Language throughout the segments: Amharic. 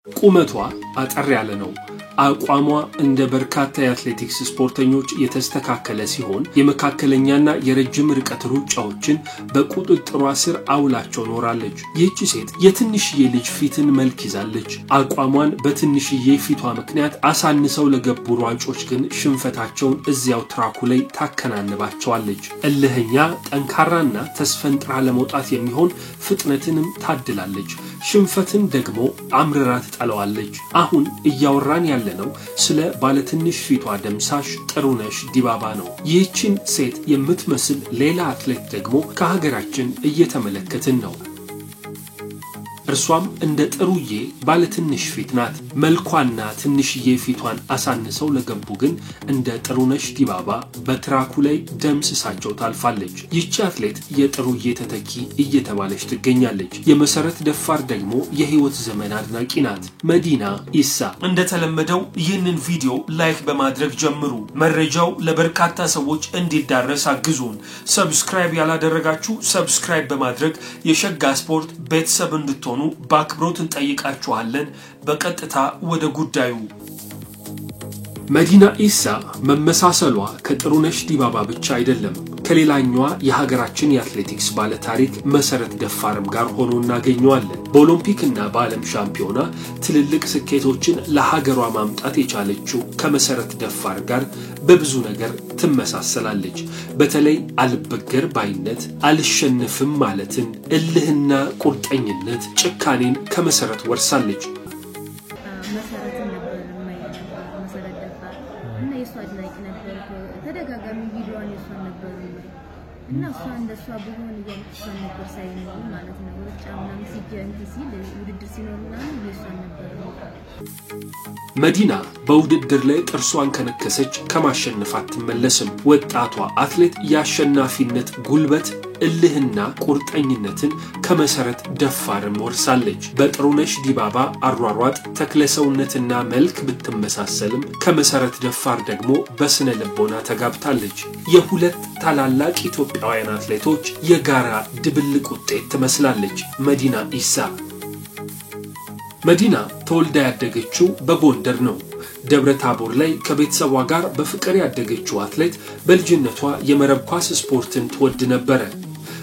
ቁመቷ አጠር ያለ ነው። አቋሟ እንደ በርካታ የአትሌቲክስ ስፖርተኞች የተስተካከለ ሲሆን የመካከለኛና የረጅም ርቀት ሩጫዎችን በቁጥጥሯ ስር አውላቸው ኖራለች። ይህች ሴት የትንሽዬ ልጅ ፊትን መልክ ይዛለች። አቋሟን በትንሽዬ ፊቷ ምክንያት አሳንሰው ለገቡ ሯጮች ግን ሽንፈታቸውን እዚያው ትራኩ ላይ ታከናንባቸዋለች። እልህኛ፣ ጠንካራና ተስፈንጥራ ለመውጣት የሚሆን ፍጥነትንም ታድላለች። ሽንፈትን ደግሞ አምርራ ትጠላዋለች። አሁን እያወራን ያለነው ስለ ባለትንሽ ፊቷ ደምሳሽ ጥሩነሽ ዲባባ ነው። ይህችን ሴት የምትመስል ሌላ አትሌት ደግሞ ከሀገራችን እየተመለከትን ነው። እርሷም እንደ ጥሩዬ ባለትንሽ ፊት ናት። መልኳና ትንሽዬ ፊቷን አሳንሰው ለገቡ ግን እንደ ጥሩነሽ ዲባባ በትራኩ ላይ ደምስሳቸው ታልፋለች። ይህች አትሌት የጥሩዬ ተተኪ እየተባለች ትገኛለች። የመሰረት ደፋር ደግሞ የህይወት ዘመን አድናቂ ናት። መዲና ኢሳ። እንደተለመደው ይህንን ቪዲዮ ላይክ በማድረግ ጀምሩ። መረጃው ለበርካታ ሰዎች እንዲዳረስ አግዙን። ሰብስክራይብ ያላደረጋችሁ ሰብስክራይብ በማድረግ የሸጋ ስፖርት ቤተሰብ እንድትሆኑ በአክብሮት እንጠይቃችኋለን። በቀጥታ ወደ ጉዳዩ። መዲና ኢሳ መመሳሰሏ ከጥሩነሽ ዲባባ ብቻ አይደለም፣ ከሌላኛዋ የሀገራችን የአትሌቲክስ ባለ ታሪክ መሰረት ደፋርም ጋር ሆኖ እናገኘዋለን። በኦሎምፒክና በዓለም ሻምፒዮና ትልልቅ ስኬቶችን ለሀገሯ ማምጣት የቻለችው ከመሰረት ደፋር ጋር በብዙ ነገር ትመሳሰላለች። በተለይ አልበገር ባይነት፣ አልሸነፍም ማለትን፣ እልህና ቁርጠኝነት፣ ጭካኔን ከመሰረት ወርሳለች። ተደጋጋሚ ቪዲዮዋን ይሰን ነበር እና እሷ እንደሷ በሆነ ይሰን ነበር ሳይኖር ማለት ነው። ወጫምናም ሲጀንት ሲል ውድድር ሲኖርና ይሰን ነበር። መዲና በውድድር ላይ ጥርሷን ከነከሰች ከማሸነፍ አትመለስም። ወጣቷ አትሌት የአሸናፊነት ጉልበት፣ እልህና ቁርጠኝነትን ከመሰረት ደፋርም ወርሳለች። በጥሩነሽ ዲባባ አሯሯጥ ተክለሰውነትና መልክ ብትመሳሰልም ከመሰረት ደፋር ደግሞ በስነ ልቦና ተጋብታለች። የሁለት ታላላቅ ኢትዮጵያውያን አትሌቶች የጋራ ድብልቅ ውጤት ትመስላለች መዲና ኢሳ። መዲና ተወልዳ ያደገችው በጎንደር ነው። ደብረ ታቦር ላይ ከቤተሰቧ ጋር በፍቅር ያደገችው አትሌት በልጅነቷ የመረብ ኳስ ስፖርትን ትወድ ነበር።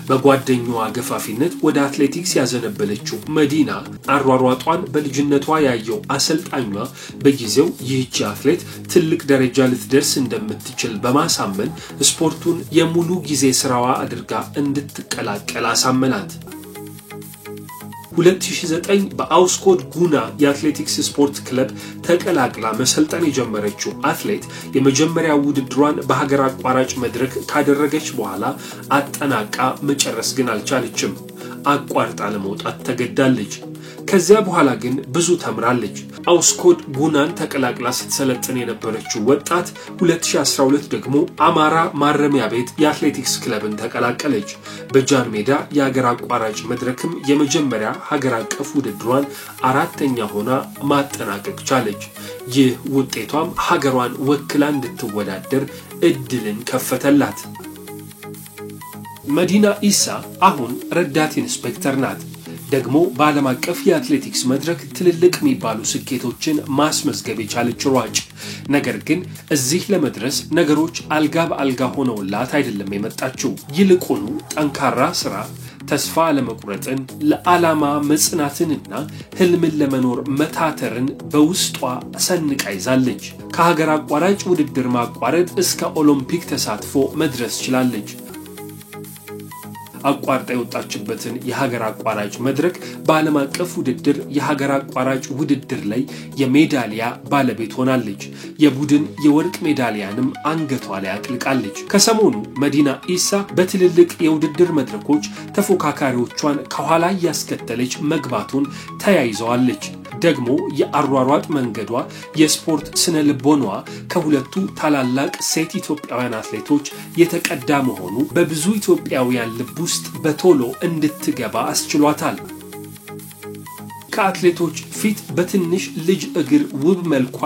በጓደኛዋ ገፋፊነት ወደ አትሌቲክስ ያዘነበለችው መዲና አሯሯጧን በልጅነቷ ያየው አሰልጣኟ በጊዜው ይህች አትሌት ትልቅ ደረጃ ልትደርስ እንደምትችል በማሳመን ስፖርቱን የሙሉ ጊዜ ስራዋ አድርጋ እንድትቀላቀል አሳመናት። 2009 በአውስኮድ ጉና የአትሌቲክስ ስፖርት ክለብ ተቀላቅላ መሰልጠን የጀመረችው አትሌት የመጀመሪያ ውድድሯን በሀገር አቋራጭ መድረክ ካደረገች በኋላ አጠናቃ መጨረስ ግን አልቻለችም። አቋርጣ ለመውጣት ተገዳለች። ከዚያ በኋላ ግን ብዙ ተምራለች። አውስኮድ ጉናን ተቀላቅላ ስትሰለጥን የነበረችው ወጣት 2012 ደግሞ አማራ ማረሚያ ቤት የአትሌቲክስ ክለብን ተቀላቀለች። በጃን ሜዳ የሀገር አቋራጭ መድረክም የመጀመሪያ ሀገር አቀፍ ውድድሯን አራተኛ ሆና ማጠናቀቅ ቻለች። ይህ ውጤቷም ሀገሯን ወክላ እንድትወዳደር እድልን ከፈተላት። መዲና ኢሳ አሁን ረዳት ኢንስፔክተር ናት። ደግሞ በዓለም አቀፍ የአትሌቲክስ መድረክ ትልልቅ የሚባሉ ስኬቶችን ማስመዝገብ የቻለች ሯጭ። ነገር ግን እዚህ ለመድረስ ነገሮች አልጋ በአልጋ ሆነውላት አይደለም የመጣችው። ይልቁኑ ጠንካራ ስራ፣ ተስፋ ለመቁረጥን፣ ለዓላማ መጽናትንና ህልምን ለመኖር መታተርን በውስጧ ሰንቃ ይዛለች። ከሀገር አቋራጭ ውድድር ማቋረጥ እስከ ኦሎምፒክ ተሳትፎ መድረስ ችላለች። አቋርጣ የወጣችበትን የሀገር አቋራጭ መድረክ በዓለም አቀፍ ውድድር የሀገር አቋራጭ ውድድር ላይ የሜዳሊያ ባለቤት ሆናለች። የቡድን የወርቅ ሜዳሊያንም አንገቷ ላይ አጥልቃለች። ከሰሞኑ መዲና ኢሳ በትልልቅ የውድድር መድረኮች ተፎካካሪዎቿን ከኋላ ያስከተለች መግባቱን ተያይዘዋለች። ደግሞ የአሯሯጥ መንገዷ የስፖርት ስነ ልቦኗ ከሁለቱ ታላላቅ ሴት ኢትዮጵያውያን አትሌቶች የተቀዳ መሆኑ በብዙ ኢትዮጵያውያን ልብ ውስጥ በቶሎ እንድትገባ አስችሏታል። ከአትሌቶች ፊት በትንሽ ልጅ እግር ውብ መልኳ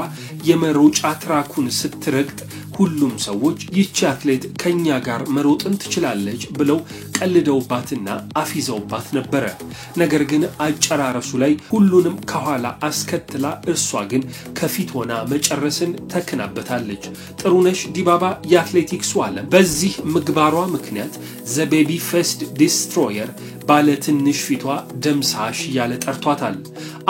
የመሮጫ ትራኩን ስትረግጥ ሁሉም ሰዎች ይህች አትሌት ከኛ ጋር መሮጥን ትችላለች ብለው ቀልደውባትና አፊዘውባት ነበር ነገር ግን አጨራረሱ ላይ ሁሉንም ከኋላ አስከትላ እርሷ ግን ከፊት ሆና መጨረስን ተከናበታለች ጥሩነሽ ዲባባ የአትሌቲክሱ ዓለም በዚህ ምግባሯ ምክንያት ዘ ቤቢ ፌስድ ዲስትሮየር ባለትንሽ ፊቷ ደምሳሽ ያለ ጠርቷታል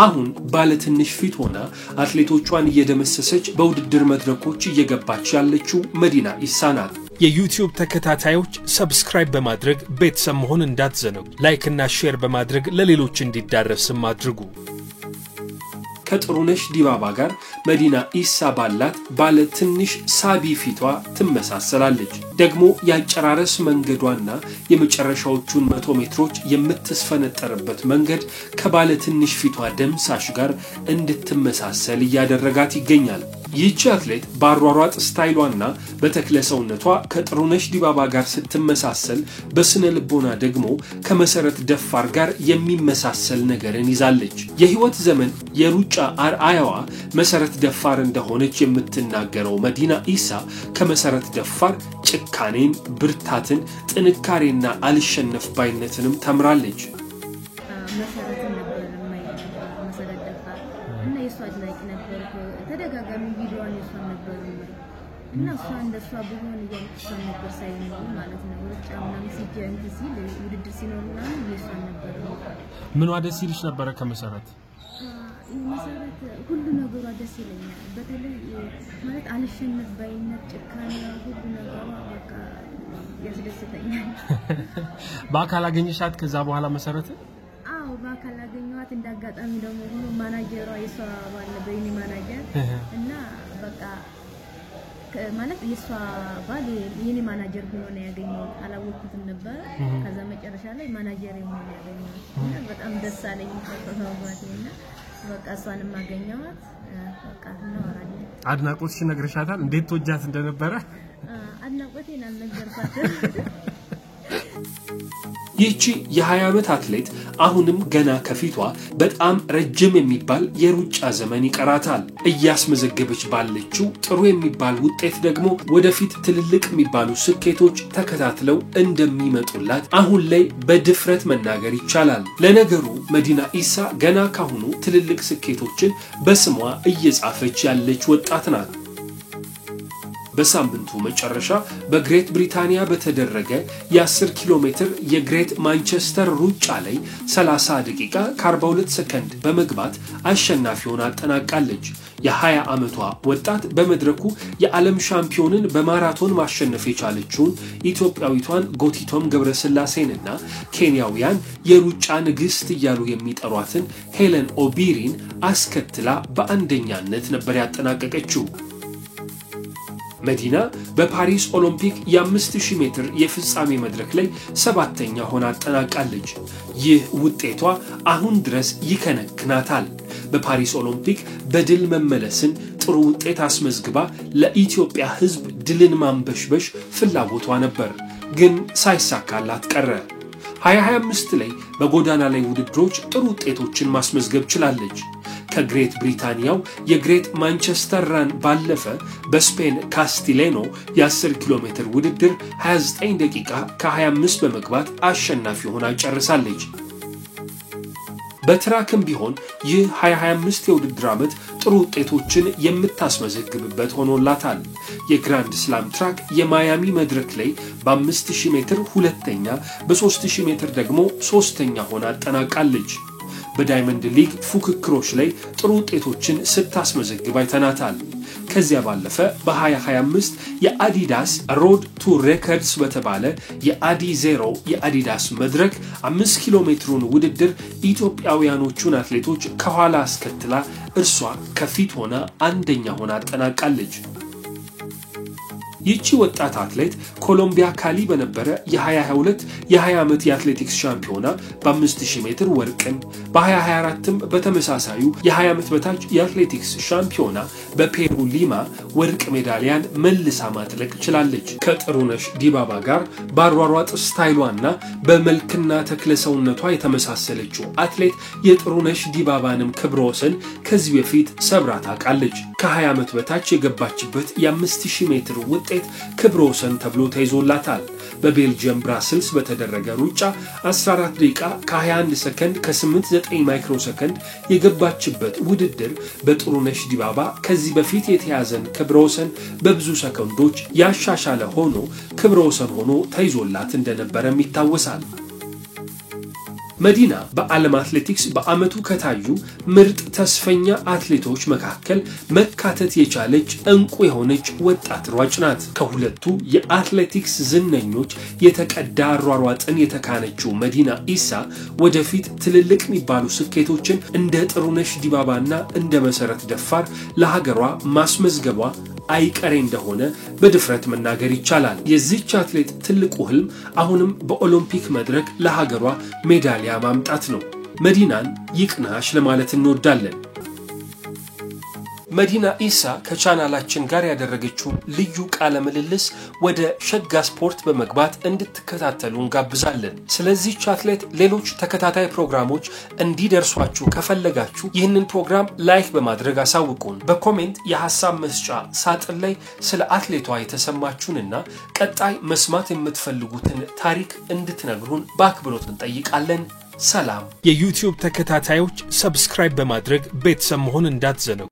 አሁን ባለትንሽ ፊት ሆና አትሌቶቿን እየደመሰሰች በውድድር መድረኮች እየገባች ያለችው መዲና ኢሳ ናት የዩቲዩብ ተከታታዮች ሰብስክራይብ በማድረግ ቤተሰብ መሆን እንዳትዘነጉ ላይክ እና ሼር በማድረግ ለሌሎች እንዲዳረስም አድርጉ ከጥሩነሽ ዲባባ ጋር መዲና ኢሳ ባላት ባለ ትንሽ ሳቢ ፊቷ ትመሳሰላለች ደግሞ ያጨራረስ መንገዷና የመጨረሻዎቹን 100 ሜትሮች የምትስፈነጠርበት መንገድ ከባለ ትንሽ ፊቷ ደምሳሽ ጋር እንድትመሳሰል ያደረጋት ይገኛል ይህች አትሌት ባሯሯጥ ስታይሏና በተክለሰውነቷ ከጥሩነሽ ዲባባ ጋር ስትመሳሰል በስነ ልቦና ደግሞ ከመሰረት ደፋር ጋር የሚመሳሰል ነገርን ይዛለች የህይወት ዘመን የሩጫ አርአያዋ መሰረት ደፋር እንደሆነች የምትናገረው መዲና ኢሳ ከመሰረት ደፋር ጭካኔን ብርታትን ጥንካሬና አልሸነፍ ባይነትንም ተምራለች እና የሷድ ላይክ ነበር ተደጋጋሚ ቪዲዮዋን የሷን ነበር እና እሷ እንደሷ በሆነ እያልኩ ነበር ሳይሆን ማለት ነው ወጫውናም ሲጀንት ሲል ውድድር ሲኖርና የሷን ነበር ምን ወደ ሲልሽ ነበር ከመሰረት መሰረት ሁሉ ነገሩ ደስ ይለኛል በተለይ ማለት አልሸነፍ ባይነት ጭካኔ ሁሉ ነገሩ በቃ ያስደስተኛል በአካል አገኘሻት ከዛ በኋላ መሰረት በአካል አገኘኋት እንዳጋጣሚ ደግሞ ሆኖ ማናጀሯ የሷ ባለ በይኒ ማናጀር እና በቃ ማለት የሷ ባለ የኔ ማናጀር ሆኖ ነው ያገኘው አላወኩትም ነበር ከዛ መጨረሻ ላይ ማናጀር ሆኖ ያገኘው እና በጣም ደስ አለኝ ተፈራባትና በቃ እሷንም አገኘኋት በቃ ነው አራኝ አድናቆትሽ ነግረሻታል እንዴት ተወጃት እንደነበረ አድናቆቴን አልነገርኳትም ይህቺ የ20 ዓመት አትሌት አሁንም ገና ከፊቷ በጣም ረጅም የሚባል የሩጫ ዘመን ይቀራታል እያስመዘገበች ባለችው ጥሩ የሚባል ውጤት ደግሞ ወደፊት ትልልቅ የሚባሉ ስኬቶች ተከታትለው እንደሚመጡላት አሁን ላይ በድፍረት መናገር ይቻላል ለነገሩ መዲና ኢሳ ገና ካሁኑ ትልልቅ ስኬቶችን በስሟ እየጻፈች ያለች ወጣት ናት በሳምንቱ መጨረሻ በግሬት ብሪታንያ በተደረገ የ10 ኪሎ ሜትር የግሬት ማንቸስተር ሩጫ ላይ 30 ደቂቃ ከ42 ሰከንድ በመግባት አሸናፊ ሆና አጠናቃለች የ20 ዓመቷ ወጣት በመድረኩ የዓለም ሻምፒዮንን በማራቶን ማሸነፍ የቻለችውን ኢትዮጵያዊቷን ጎቲቶም ገብረስላሴንና ኬንያውያን የሩጫ ንግስት እያሉ የሚጠሯትን ሄለን ኦቢሪን አስከትላ በአንደኛነት ነበር ያጠናቀቀችው መዲና በፓሪስ ኦሎምፒክ የ5000 ሜትር የፍጻሜ መድረክ ላይ 7ኛ ሆና አጠናቃለች ይህ ውጤቷ አሁን ድረስ ይከነክናታል በፓሪስ ኦሎምፒክ በድል መመለስን ጥሩ ውጤት አስመዝግባ ለኢትዮጵያ ህዝብ ድልን ማንበሽበሽ ፍላጎቷ ነበር ግን ሳይሳካላት ቀረ 2025 ላይ በጎዳና ላይ ውድድሮች ጥሩ ውጤቶችን ማስመዝገብ ችላለች ከግሬት ብሪታንያው የግሬት ማንቸስተር ራን ባለፈ በስፔን ካስቲሌኖ የ10 ኪሎ ሜትር ውድድር 29 ደቂቃ ከ25 በመግባት አሸናፊ ሆና ጨርሳለች በትራክም ቢሆን ይህ 2025 የውድድር ዓመት ጥሩ ውጤቶችን የምታስመዘግብበት ሆኖላታል የግራንድ ስላም ትራክ የማያሚ መድረክ ላይ በ5000 ሜትር ሁለተኛ በ3000 ሜትር ደግሞ ሶስተኛ ሆና አጠናቃለች በዳይመንድ ሊግ ፉክክሮች ላይ ጥሩ ውጤቶችን ስታስመዘግብ አይተናታል ከዚያ ባለፈ በ2025 የአዲዳስ ሮድ ቱ ሬከርድስ በተባለ የአዲ 0 የአዲዳስ መድረክ 5 ኪሎ ሜትሩን ውድድር ኢትዮጵያውያኖቹን አትሌቶች ከኋላ አስከትላ እርሷ ከፊት ሆና አንደኛ ሆና አጠናቃለች ይቺ ወጣት አትሌት ኮሎምቢያ ካሊ በነበረ የ2022 የ20 ዓመት የአትሌቲክስ ሻምፒዮና በ5000 ሜትር ወርቅን በ2024ም በተመሳሳዩ የ20 ዓመት በታች የአትሌቲክስ ሻምፒዮና በፔሩ ሊማ ወርቅ ሜዳሊያን መልሳ ማጥለቅ ችላለች ከጥሩነሽ ዲባባ ጋር ባሯሯጥ ስታይሏና በመልክና ተክለሰውነቷ የተመሳሰለችው አትሌት የጥሩነሽ ዲባባንም ክብረ ወሰን ከዚህ በፊት ሰብራ ታውቃለች ከ20 ዓመት በታች የገባችበት የ5000 ሜትር ውጤት ክብረ ወሰን ተብሎ ተይዞላታል በቤልጂየም ብራስልስ በተደረገ ሩጫ 14 ደቂቃ ከ21 ሰከንድ ከ89 ማይክሮ ሰከንድ የገባችበት ውድድር በጥሩነሽ ዲባባ ከዚህ በፊት የተያዘን ክብረ ወሰን በብዙ ሰከንዶች ያሻሻለ ሆኖ ክብረ ወሰን ሆኖ ተይዞላት እንደነበረም ይታወሳል። መዲና በዓለም አትሌቲክስ በአመቱ ከታዩ ምርጥ ተስፈኛ አትሌቶች መካከል መካተት የቻለች እንቁ የሆነች ወጣት ሯጭ ናት። ከሁለቱ የአትሌቲክስ ዝነኞች የተቀዳ ሯሯጥን የተካነችው መዲና ኢሳ ወደፊት ትልልቅ የሚባሉ ስኬቶችን እንደ ጥሩነሽ ዲባባና እንደ መሰረት ደፋር ለሀገሯ ማስመዝገቧ አይቀሬ እንደሆነ በድፍረት መናገር ይቻላል። የዚህች አትሌት ትልቁ ህልም አሁንም በኦሎምፒክ መድረክ ለሀገሯ ሜዳሊያ ማምጣት ነው። መዲናን ይቅናሽ ለማለት እንወዳለን። መዲና ኢሳ ከቻናላችን ጋር ያደረገችው ልዩ ቃለ ምልልስ ወደ ሸጋ ስፖርት በመግባት እንድትከታተሉ እንጋብዛለን። ስለዚህ አትሌት ሌሎች ተከታታይ ፕሮግራሞች እንዲደርሷችሁ ከፈለጋችሁ ይህንን ፕሮግራም ላይክ በማድረግ አሳውቁን። በኮሜንት የሐሳብ መስጫ ሳጥን ላይ ስለ አትሌቷ የተሰማችሁንና ቀጣይ መስማት የምትፈልጉትን ታሪክ እንድትነግሩን በአክብሮት እንጠይቃለን። ሰላም። የዩቲዩብ ተከታታዮች ሰብስክራይብ በማድረግ ቤተሰብ መሆን እንዳትዘነጉ።